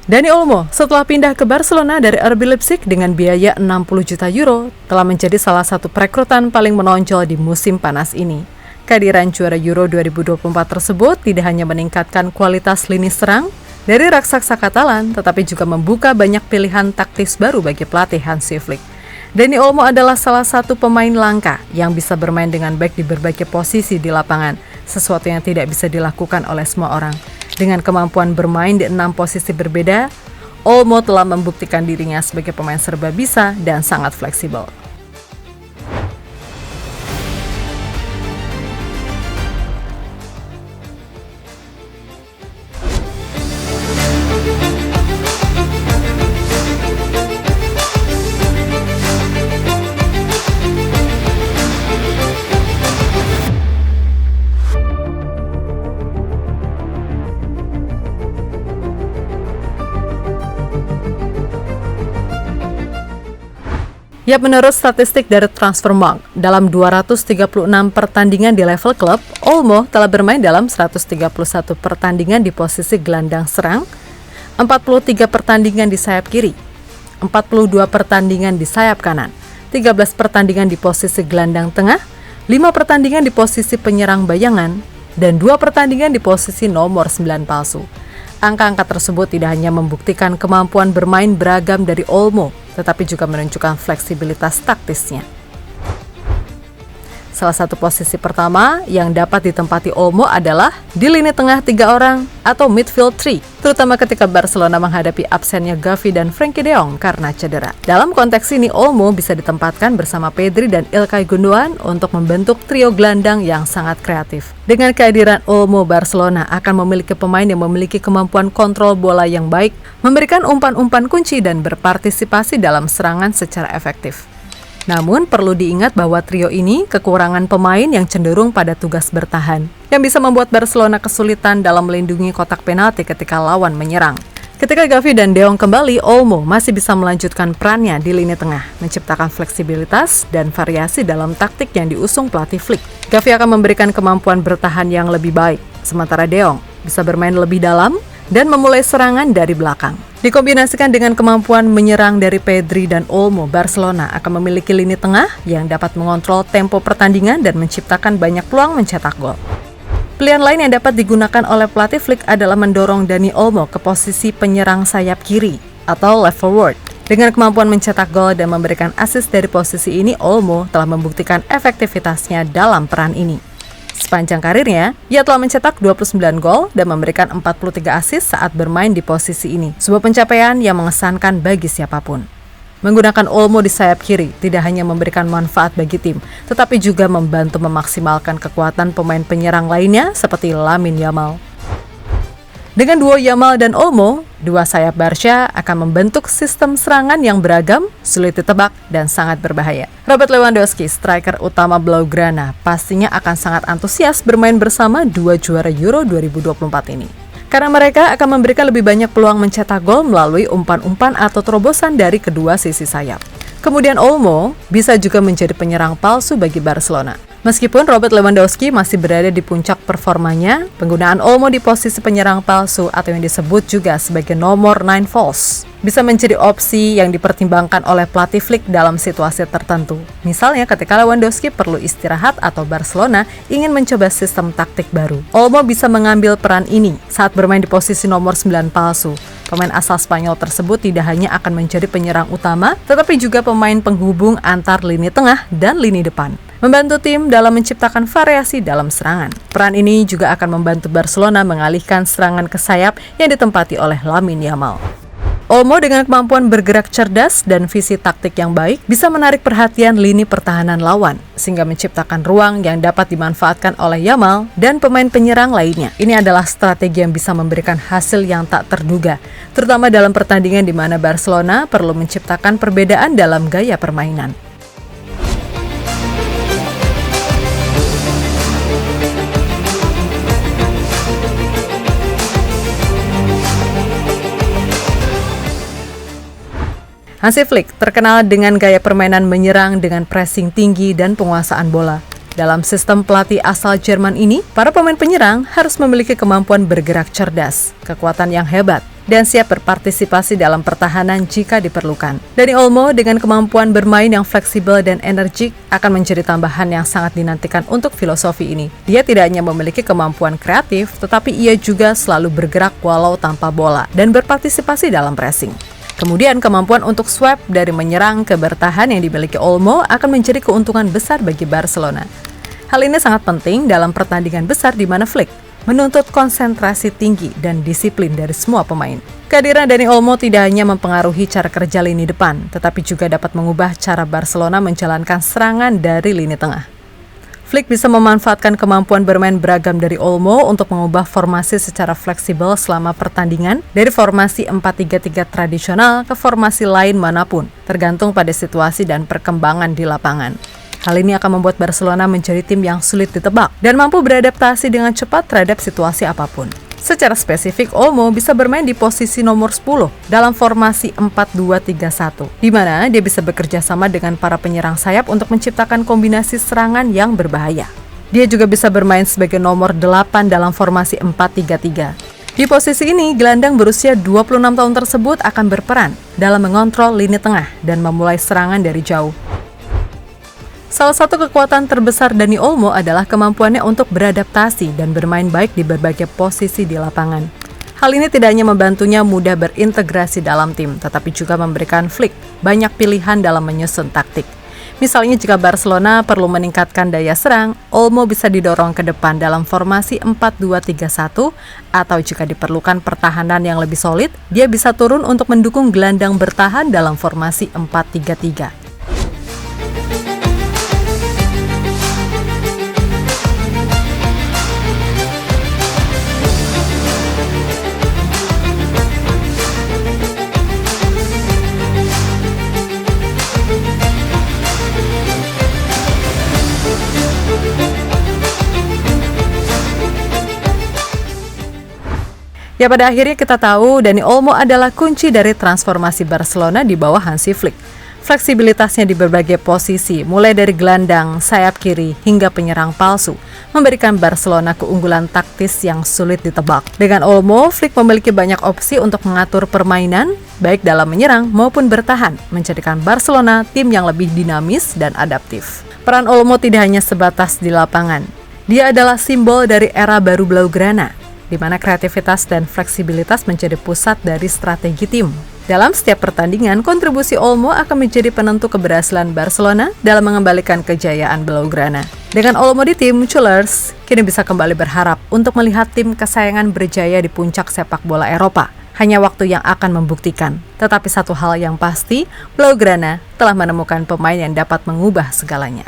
Dani Olmo setelah pindah ke Barcelona dari RB Leipzig dengan biaya 60 juta euro telah menjadi salah satu perekrutan paling menonjol di musim panas ini. Kehadiran juara Euro 2024 tersebut tidak hanya meningkatkan kualitas lini serang dari raksasa Katalan, tetapi juga membuka banyak pilihan taktis baru bagi pelatih Hansi Flick. Dani Olmo adalah salah satu pemain langka yang bisa bermain dengan baik di berbagai posisi di lapangan, sesuatu yang tidak bisa dilakukan oleh semua orang. Dengan kemampuan bermain di 6 posisi berbeda, Olmo telah membuktikan dirinya sebagai pemain serba bisa dan sangat fleksibel. Ya, menurut statistik dari Transfermarkt, dalam 236 pertandingan di level klub, Olmo telah bermain dalam 131 pertandingan di posisi gelandang serang, 43 pertandingan di sayap kiri, 42 pertandingan di sayap kanan, 13 pertandingan di posisi gelandang tengah, 5 pertandingan di posisi penyerang bayangan, dan 2 pertandingan di posisi nomor 9 palsu. Angka-angka tersebut tidak hanya membuktikan kemampuan bermain beragam dari Olmo, tetapi juga menunjukkan fleksibilitas taktisnya. Salah satu posisi pertama yang dapat ditempati Olmo adalah di lini tengah 3 orang atau midfield 3, terutama ketika Barcelona menghadapi absennya Gavi dan Frenkie de Jong karena cedera. Dalam konteks ini, Olmo bisa ditempatkan bersama Pedri dan Ilkay Gundogan untuk membentuk trio gelandang yang sangat kreatif. Dengan kehadiran Olmo, Barcelona akan memiliki pemain yang memiliki kemampuan kontrol bola yang baik, memberikan umpan-umpan kunci dan berpartisipasi dalam serangan secara efektif. Namun, perlu diingat bahwa trio ini kekurangan pemain yang cenderung pada tugas bertahan, yang bisa membuat Barcelona kesulitan dalam melindungi kotak penalti ketika lawan menyerang. Ketika Gavi dan De Jong kembali, Olmo masih bisa melanjutkan perannya di lini tengah, menciptakan fleksibilitas dan variasi dalam taktik yang diusung pelatih Flick. Gavi akan memberikan kemampuan bertahan yang lebih baik, sementara De Jong bisa bermain lebih dalam dan memulai serangan dari belakang. Dikombinasikan dengan kemampuan menyerang dari Pedri dan Olmo, Barcelona akan memiliki lini tengah yang dapat mengontrol tempo pertandingan dan menciptakan banyak peluang mencetak gol. Pilihan lain yang dapat digunakan oleh pelatih Flick adalah mendorong Dani Olmo ke posisi penyerang sayap kiri atau left forward. Dengan kemampuan mencetak gol dan memberikan assist dari posisi ini, Olmo telah membuktikan efektivitasnya dalam peran ini. Sepanjang karirnya, ia telah mencetak 29 gol dan memberikan 43 assist saat bermain di posisi ini. Sebuah pencapaian yang mengesankan bagi siapapun. Menggunakan Olmo di sayap kiri tidak hanya memberikan manfaat bagi tim, tetapi juga membantu memaksimalkan kekuatan pemain penyerang lainnya seperti Lamine Yamal. Dengan duo Yamal dan Olmo, dua sayap Barca akan membentuk sistem serangan yang beragam, sulit ditebak, dan sangat berbahaya. Robert Lewandowski, striker utama Blaugrana, pastinya akan sangat antusias bermain bersama dua juara Euro 2024 ini. Karena mereka akan memberikan lebih banyak peluang mencetak gol melalui umpan-umpan atau terobosan dari kedua sisi sayap. Kemudian Olmo bisa juga menjadi penyerang palsu bagi Barcelona. Meskipun Robert Lewandowski masih berada di puncak performanya, penggunaan Olmo di posisi penyerang palsu atau yang disebut juga sebagai nomor 9 false bisa menjadi opsi yang dipertimbangkan oleh pelatih Flick dalam situasi tertentu. Misalnya ketika Lewandowski perlu istirahat atau Barcelona ingin mencoba sistem taktik baru. Olmo bisa mengambil peran ini saat bermain di posisi nomor 9 palsu. Pemain asal Spanyol tersebut tidak hanya akan menjadi penyerang utama, tetapi juga pemain penghubung antar lini tengah dan lini depan, membantu tim dalam menciptakan variasi dalam serangan. Peran ini juga akan membantu Barcelona mengalihkan serangan ke sayap yang ditempati oleh Lamine Yamal. Olmo dengan kemampuan bergerak cerdas dan visi taktik yang baik bisa menarik perhatian lini pertahanan lawan, sehingga menciptakan ruang yang dapat dimanfaatkan oleh Yamal dan pemain penyerang lainnya. Ini adalah strategi yang bisa memberikan hasil yang tak terduga, terutama dalam pertandingan di mana Barcelona perlu menciptakan perbedaan dalam gaya permainan. Hansi Flick terkenal dengan gaya permainan menyerang dengan pressing tinggi dan penguasaan bola. Dalam sistem pelatih asal Jerman ini, para pemain penyerang harus memiliki kemampuan bergerak cerdas, kekuatan yang hebat, dan siap berpartisipasi dalam pertahanan jika diperlukan. Dani Olmo dengan kemampuan bermain yang fleksibel dan energik akan menjadi tambahan yang sangat dinantikan untuk filosofi ini. Dia tidak hanya memiliki kemampuan kreatif, tetapi ia juga selalu bergerak walau tanpa bola dan berpartisipasi dalam pressing. Kemudian kemampuan untuk swap dari menyerang ke bertahan yang dimiliki Olmo akan menjadi keuntungan besar bagi Barcelona. Hal ini sangat penting dalam pertandingan besar di mana Flick menuntut konsentrasi tinggi dan disiplin dari semua pemain. Kehadiran Dani Olmo tidak hanya mempengaruhi cara kerja lini depan, tetapi juga dapat mengubah cara Barcelona menjalankan serangan dari lini tengah. Flick bisa memanfaatkan kemampuan bermain beragam dari Olmo untuk mengubah formasi secara fleksibel selama pertandingan dari formasi 4-3-3 tradisional ke formasi lain manapun, tergantung pada situasi dan perkembangan di lapangan. Hal ini akan membuat Barcelona menjadi tim yang sulit ditebak dan mampu beradaptasi dengan cepat terhadap situasi apapun. Secara spesifik, Olmo bisa bermain di posisi nomor 10 dalam formasi 4-2-3-1, di mana dia bisa bekerja sama dengan para penyerang sayap untuk menciptakan kombinasi serangan yang berbahaya. Dia juga bisa bermain sebagai nomor 8 dalam formasi 4-3-3. Di posisi ini, gelandang berusia 26 tahun tersebut akan berperan dalam mengontrol lini tengah dan memulai serangan dari jauh. Salah satu kekuatan terbesar Dani Olmo adalah kemampuannya untuk beradaptasi dan bermain baik di berbagai posisi di lapangan. Hal ini tidak hanya membantunya mudah berintegrasi dalam tim, tetapi juga memberikan Flick banyak pilihan dalam menyusun taktik. Misalnya jika Barcelona perlu meningkatkan daya serang, Olmo bisa didorong ke depan dalam formasi 4-2-3-1, atau jika diperlukan pertahanan yang lebih solid, dia bisa turun untuk mendukung gelandang bertahan dalam formasi 4-3-3. Ya, pada akhirnya kita tahu Dani Olmo adalah kunci dari transformasi Barcelona di bawah Hansi Flick. Fleksibilitasnya di berbagai posisi, mulai dari gelandang, sayap kiri, hingga penyerang palsu, memberikan Barcelona keunggulan taktis yang sulit ditebak. Dengan Olmo, Flick memiliki banyak opsi untuk mengatur permainan, baik dalam menyerang maupun bertahan, menjadikan Barcelona tim yang lebih dinamis dan adaptif. Peran Olmo tidak hanya sebatas di lapangan. Dia adalah simbol dari era baru Blaugrana, di mana kreativitas dan fleksibilitas menjadi pusat dari strategi tim. Dalam setiap pertandingan, kontribusi Olmo akan menjadi penentu keberhasilan Barcelona dalam mengembalikan kejayaan Blaugrana. Dengan Olmo di tim, Chulers kini bisa kembali berharap untuk melihat tim kesayangan berjaya di puncak sepak bola Eropa. Hanya waktu yang akan membuktikan. Tetapi satu hal yang pasti, Blaugrana telah menemukan pemain yang dapat mengubah segalanya.